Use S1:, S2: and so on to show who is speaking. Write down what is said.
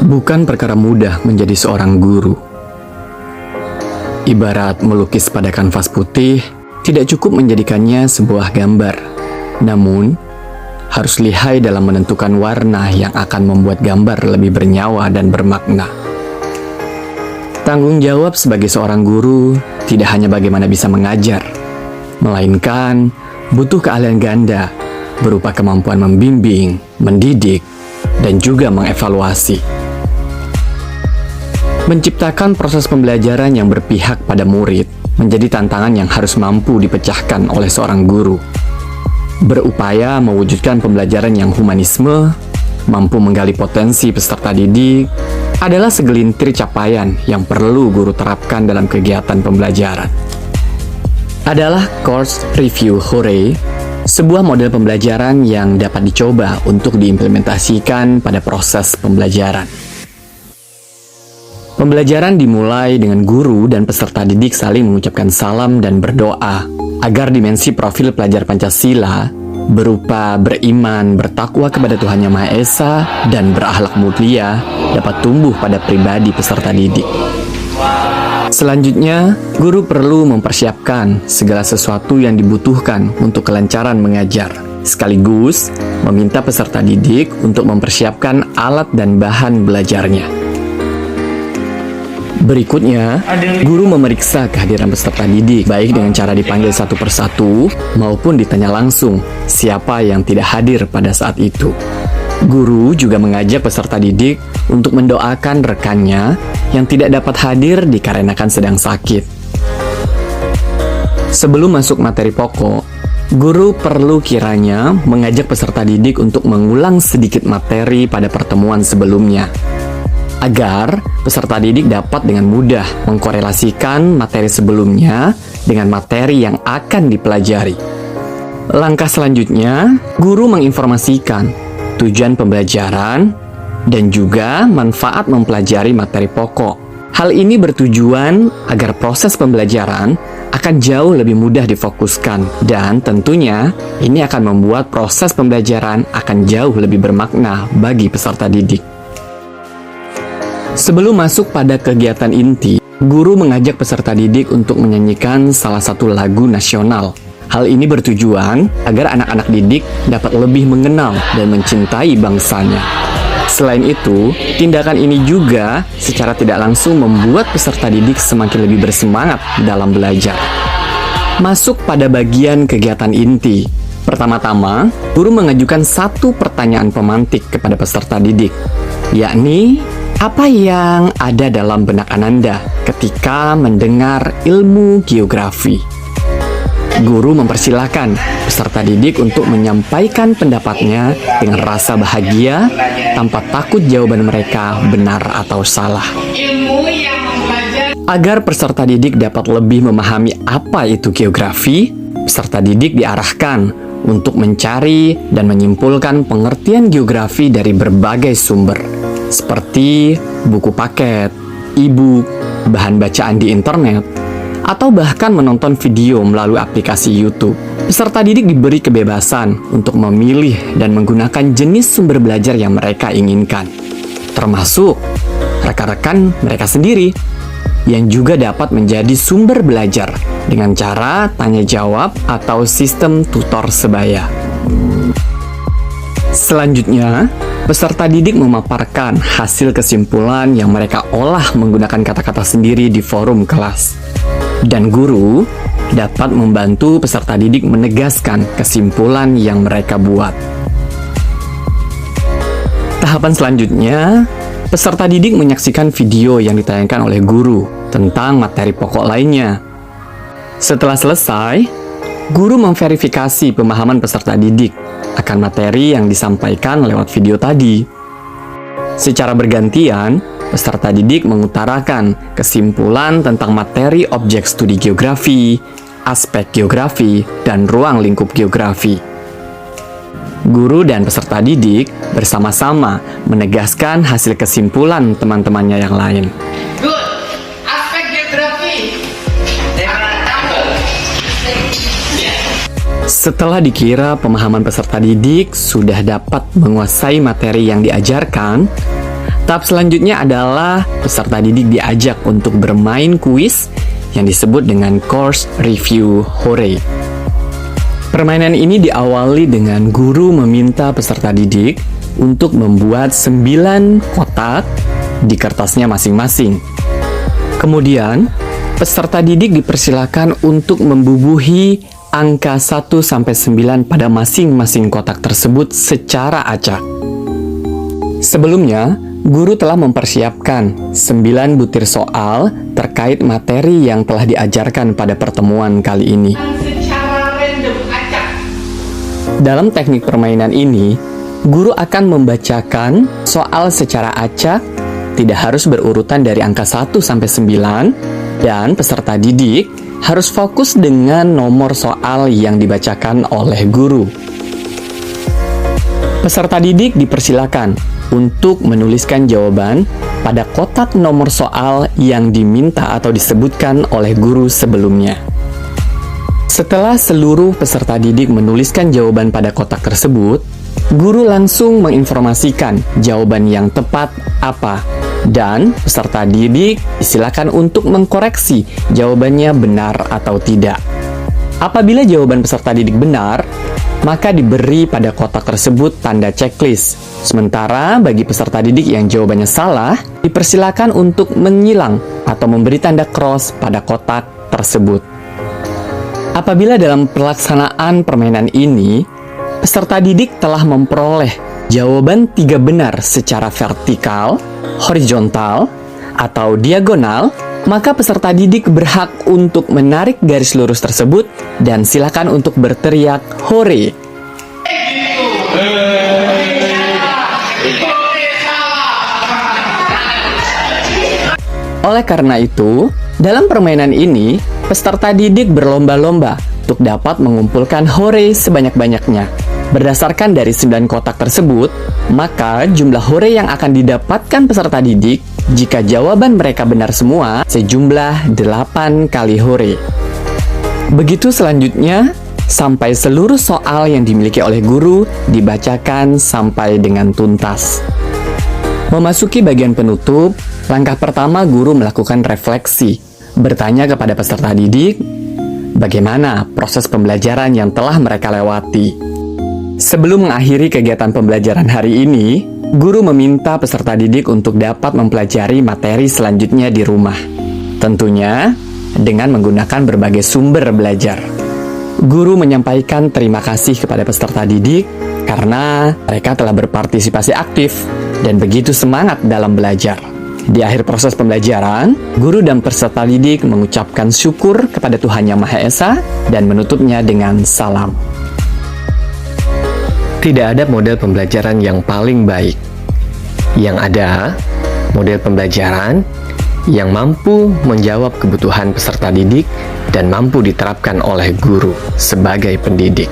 S1: Bukan perkara mudah menjadi seorang guru. Ibarat melukis pada kanvas putih, tidak cukup menjadikannya sebuah gambar. Namun, harus lihai dalam menentukan warna yang akan membuat gambar lebih bernyawa dan bermakna. Tanggung jawab sebagai seorang guru tidak hanya bagaimana bisa mengajar, melainkan butuh keahlian ganda berupa kemampuan membimbing, mendidik, dan juga mengevaluasi. Menciptakan proses pembelajaran yang berpihak pada murid menjadi tantangan yang harus mampu dipecahkan oleh seorang guru. Berupaya mewujudkan pembelajaran yang humanisme, mampu menggali potensi peserta didik, adalah segelintir capaian yang perlu guru terapkan dalam kegiatan pembelajaran. Adalah Course Review Hooray, sebuah model pembelajaran yang dapat dicoba untuk diimplementasikan pada proses pembelajaran. Pembelajaran dimulai dengan guru dan peserta didik saling mengucapkan salam dan berdoa agar dimensi profil pelajar Pancasila berupa beriman, bertakwa kepada Tuhan Yang Maha Esa, dan berakhlak mulia dapat tumbuh pada pribadi peserta didik. Selanjutnya, guru perlu mempersiapkan segala sesuatu yang dibutuhkan untuk kelancaran mengajar, sekaligus meminta peserta didik untuk mempersiapkan alat dan bahan belajarnya. Berikutnya, guru memeriksa kehadiran peserta didik, baik dengan cara dipanggil satu persatu maupun ditanya langsung siapa yang tidak hadir pada saat itu. Guru juga mengajak peserta didik untuk mendoakan rekannya yang tidak dapat hadir dikarenakan sedang sakit. Sebelum masuk materi pokok, guru perlu kiranya mengajak peserta didik untuk mengulang sedikit materi pada pertemuan sebelumnya, agar peserta didik dapat dengan mudah mengkorelasikan materi sebelumnya dengan materi yang akan dipelajari. Langkah selanjutnya, guru menginformasikan tujuan pembelajaran dan juga manfaat mempelajari materi pokok. Hal ini bertujuan agar proses pembelajaran akan jauh lebih mudah difokuskan, dan tentunya ini akan membuat proses pembelajaran akan jauh lebih bermakna bagi peserta didik. Sebelum masuk pada kegiatan inti, guru mengajak peserta didik untuk menyanyikan salah satu lagu nasional. Hal ini bertujuan agar anak-anak didik dapat lebih mengenal dan mencintai bangsanya. Selain itu, tindakan ini juga secara tidak langsung membuat peserta didik semakin lebih bersemangat dalam belajar. Masuk pada bagian kegiatan inti. Pertama-tama, guru mengajukan satu pertanyaan pemantik kepada peserta didik, yakni, apa yang ada dalam benak Ananda ketika mendengar ilmu geografi? Guru mempersilahkan peserta didik untuk menyampaikan pendapatnya dengan rasa bahagia tanpa takut jawaban mereka benar atau salah. Agar peserta didik dapat lebih memahami apa itu geografi, peserta didik diarahkan untuk mencari dan menyimpulkan pengertian geografi dari berbagai sumber, seperti buku paket, e-book, bahan bacaan di internet, atau bahkan menonton video melalui aplikasi YouTube. Peserta didik diberi kebebasan untuk memilih dan menggunakan jenis sumber belajar yang mereka inginkan, termasuk rekan-rekan mereka sendiri, yang juga dapat menjadi sumber belajar dengan cara tanya jawab atau sistem tutor sebaya. Selanjutnya, peserta didik memaparkan hasil kesimpulan yang mereka olah menggunakan kata-kata sendiri di forum kelas. Dan guru dapat membantu peserta didik menegaskan kesimpulan yang mereka buat. Tahapan selanjutnya, peserta didik menyaksikan video yang ditayangkan oleh guru tentang materi pokok lainnya. Setelah selesai, guru memverifikasi pemahaman peserta didik akan materi yang disampaikan lewat video tadi. Secara bergantian, peserta didik mengutarakan kesimpulan tentang materi objek studi geografi, aspek geografi, dan ruang lingkup geografi. Guru dan peserta didik bersama-sama menegaskan hasil kesimpulan teman-temannya yang lain.
S2: Good. Aspek geografi.
S1: Setelah dikira pemahaman peserta didik sudah dapat menguasai materi yang diajarkan, Tahap selanjutnya adalah peserta didik diajak untuk bermain kuis yang disebut dengan course review hore. Permainan ini diawali dengan guru meminta peserta didik untuk membuat 9 kotak di kertasnya masing-masing. Kemudian, peserta didik dipersilakan untuk membubuhi angka 1 sampai 9 pada masing-masing kotak tersebut secara acak. Sebelumnya, guru telah mempersiapkan 9 butir soal terkait materi yang telah diajarkan pada pertemuan kali ini.
S2: Secara random acak.
S1: Dalam teknik permainan ini, guru akan membacakan soal secara acak, tidak harus berurutan dari angka 1 sampai 9, dan peserta didik harus fokus dengan nomor soal yang dibacakan oleh guru. Peserta didik dipersilakan untuk menuliskan jawaban pada kotak nomor soal yang diminta atau disebutkan oleh guru sebelumnya. Setelah seluruh peserta didik menuliskan jawaban pada kotak tersebut, guru langsung menginformasikan jawaban yang tepat apa, dan peserta didik disilakan untuk mengkoreksi jawabannya benar atau tidak. Apabila jawaban peserta didik benar, maka diberi pada kotak tersebut tanda checklist. Sementara bagi peserta didik yang jawabannya salah, dipersilakan untuk menyilang atau memberi tanda cross pada kotak tersebut. Apabila dalam pelaksanaan permainan ini, peserta didik telah memperoleh jawaban 3 benar secara vertikal, horizontal, atau diagonal, maka peserta didik berhak untuk menarik garis lurus tersebut dan silakan untuk berteriak hore. Oleh karena itu, dalam permainan ini, peserta didik berlomba-lomba untuk dapat mengumpulkan hore sebanyak-banyaknya. Berdasarkan dari 9 kotak tersebut, maka jumlah hore yang akan didapatkan peserta didik jika jawaban mereka benar semua sejumlah 8 kali hore. Begitu selanjutnya, sampai seluruh soal yang dimiliki oleh guru dibacakan sampai dengan tuntas. Memasuki bagian penutup, langkah pertama guru melakukan refleksi, bertanya kepada peserta didik, bagaimana proses pembelajaran yang telah mereka lewati. Sebelum mengakhiri kegiatan pembelajaran hari ini, guru meminta peserta didik untuk dapat mempelajari materi selanjutnya di rumah. Tentunya, dengan menggunakan berbagai sumber belajar. Guru menyampaikan terima kasih kepada peserta didik karena mereka telah berpartisipasi aktif dan begitu semangat dalam belajar. Di akhir proses pembelajaran, guru dan peserta didik mengucapkan syukur kepada Tuhan Yang Maha Esa dan menutupnya dengan salam. Tidak ada model pembelajaran yang paling baik. Yang ada, model pembelajaran yang mampu menjawab kebutuhan peserta didik dan mampu diterapkan oleh guru sebagai pendidik.